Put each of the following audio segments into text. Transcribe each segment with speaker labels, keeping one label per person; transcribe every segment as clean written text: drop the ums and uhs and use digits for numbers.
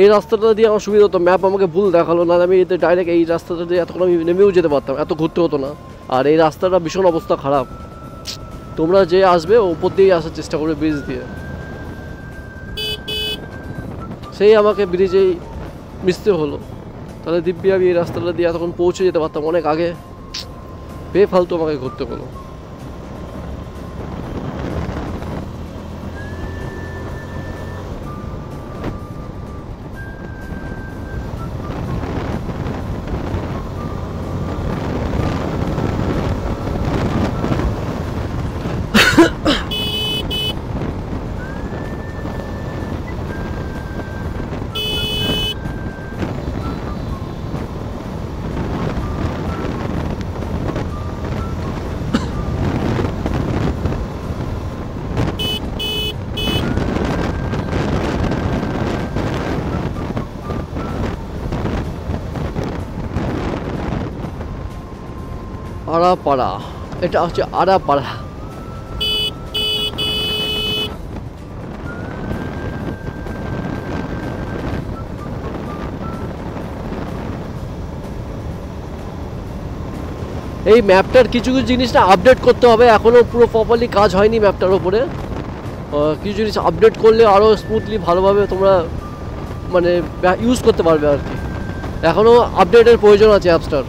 Speaker 1: এই রাস্তাটা দিয়ে আমার সুবিধা হতো, ম্যাপ আমাকে ভুল দেখালো না, আমি এতে ডাইরেক্ট এই রাস্তাটা দিয়ে এতক্ষণ আমি নেমেও যেতে পারতাম, এত ঘুরতে হতো না। আর এই রাস্তাটা ভীষণ অবস্থা খারাপ, তোমরা যে আসবে ওপর দিয়েই আসার চেষ্টা করবে ব্রিজ দিয়ে। সেই আমাকে ব্রিজেই মিশতে হলো, তাহলে দিব্যি আমি এই রাস্তাটা দিয়ে এতক্ষণ পৌঁছে যেতে পারতাম অনেক আগে, বেফালতু আমাকে ঘুরতে হলো। আড়াপাড়া, এটা হচ্ছে আড়াপাড়া। এই ম্যাপটার কিছু কিছু জিনিসটা আপডেট করতে হবে, এখনও পুরো প্রপারলি কাজ হয়নি ম্যাপটার ওপরে। কিছু জিনিস আপডেট করলে আরও স্মুথলি ভালোভাবে তোমরা মানে ইউজ করতে পারবে আর কি। এখনও আপডেটের প্রয়োজন আছে অ্যাপসটার।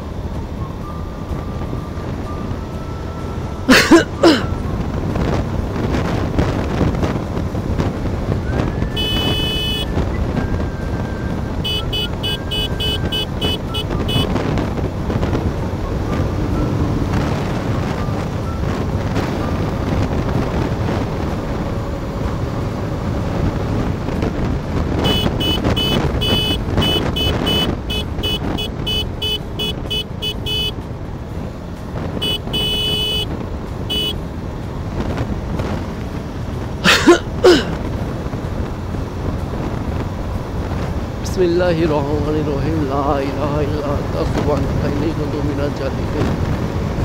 Speaker 1: बिस्मिल्लाहिर्रहमानिर्रहीम ला इलाहा इल्ला अंता सुब्हानका इन्नी कुन्तु मिनज जालिमीन।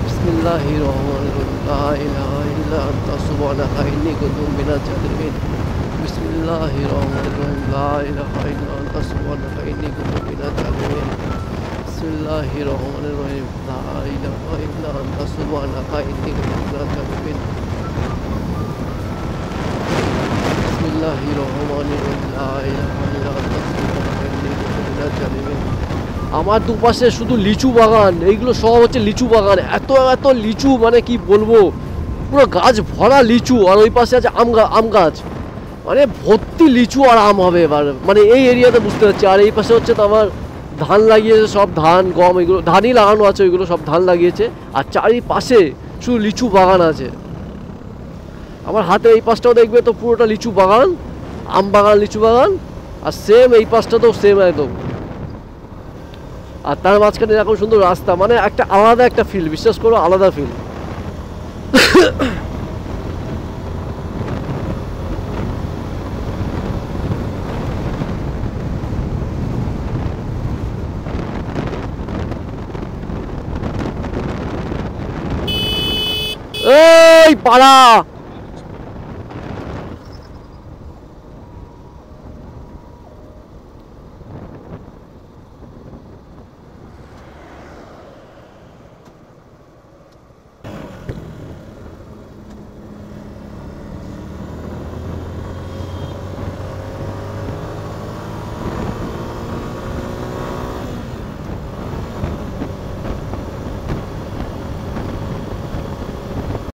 Speaker 1: बिस्मिल्लाहिर्रहमानिर्रहीम ला इलाहा इल्ला अंता सुब्हानका इन्नी कुन्तु मिनज जालिमीन। बिस्मिल्लाहिर्रहमानिर्रहीम ला इलाहा इल्ला अंता सुब्हानका इन्नी कुन्तु मिनज जालिमीन। बिस्मिल्लाहिर्रहमानिर्रहीम ला इलाहा इल्ला अंता सुब्हानका इन्नी कुन्तु मिनज जालिमीन। बिस्मिल्लाहिर्रहमानिर्रहीम ला इलाहा इल्ला अंता আমার দুপাশে শুধু লিচু বাগান, এইগুলো সব হচ্ছে লিচু বাগান, এত এত লিচু মানে কি বলবো, পুরো গাছ ভরা লিচু। আর ওই পাশে আছে আম গাছ, মানে ভর্তি লিচু আর আম হবে এবার, মানে এই এরিয়াতে বুঝতে পারছি। আর এই পাশে হচ্ছে তো আমার ধান লাগিয়েছে, সব ধান গম এগুলো ধানই লাগানো আছে, ওইগুলো সব ধান লাগিয়েছে। আর চারিপাশে শুধু লিচু বাগান আছে। আমার হাতে এই পাশটাও দেখবে তো পুরোটা লিচু বাগান, আম বাগান, লিচু বাগান। আর সেম এই পাশটাতেও সেম একদম। আর তার মাঝখানে এরকম সুন্দর রাস্তা, মানে একটা আলাদা একটা ফিল, বিশ্বাস করো আলাদা ফিল। এই পাড়া